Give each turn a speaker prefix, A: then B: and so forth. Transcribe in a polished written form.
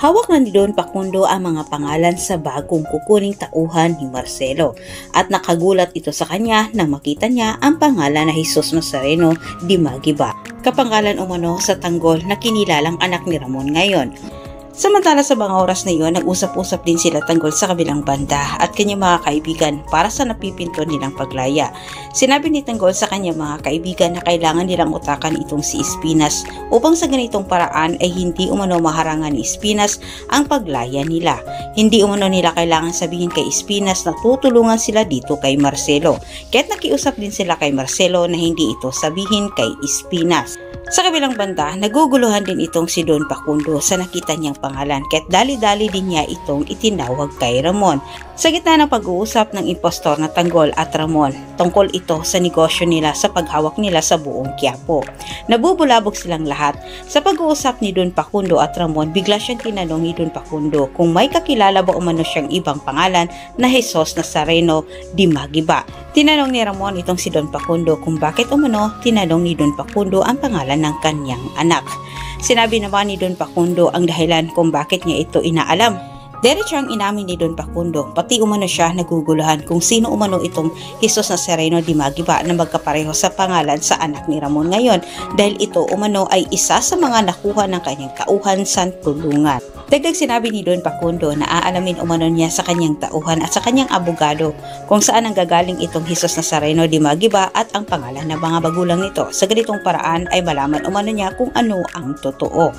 A: Hawak na ni Don Facundo ang mga pangalan sa bagong kukuning tauhan ni Marcelo at nakagulat ito sa kanya nang makita niya ang pangalan na Jesus Nazareno Dimagiba, kapangalan umano sa tanggol na kinilalang anak ni Ramon ngayon. Samantala sa mga oras na iyon, nag-usap-usap din sila tanggol sa kabilang banda at kanyang mga kaibigan para sa napipinto nilang paglaya. Sinabi ni Tanggol sa kanyang mga kaibigan na kailangan nilang utakan itong si Espinas upang sa ganitong paraan ay hindi umano maharangan ni Espinas ang paglaya nila. Hindi umano nila kailangan sabihin kay Espinas na tutulungan sila dito kay Marcelo. Kaya't nakiusap din sila kay Marcelo na hindi ito sabihin kay Espinas. Sa kabilang banda, naguguluhan din itong si Don Facundo sa nakita niyang pangalan kaya't dali-dali din niya itong itinawag kay Ramon. Sa gitna ng pag-uusap ng impostor na Tanggol at Ramon, tungkol ito sa negosyo nila sa paghawak nila sa buong Quiapo. Nabubulabog silang lahat. Sa pag-uusap ni Don Facundo at Ramon, bigla siyang tinanong ni Don Facundo kung may kakilala ba umano siyang ibang pangalan na Jesus Nazareno Dimagiba. Tinanong ni Ramon itong si Don Facundo kung bakit umano tinanong ni Don Facundo ang pangalan ng kanyang anak. Sinabi naman ni Don Facundo ang dahilan kung bakit niya ito inaalam. Diretso ang inamin ni Don Facundo, pati umano siya naguguluhan kung sino umano itong Jesus Nazareno Dimagiba na magkapareho sa pangalan sa anak ni Ramon ngayon dahil ito umano ay isa sa mga nakuha ng kanyang tauhan sa tulungan. Dagdag sinabi ni Don Facundo na aalamin umano niya sa kanyang tauhan at sa kanyang abogado kung saan ang gagaling itong Jesus Nazareno Dimagiba at ang pangalan ng mga magulang nito. Sa ganitong paraan ay malaman umano niya kung ano ang totoo.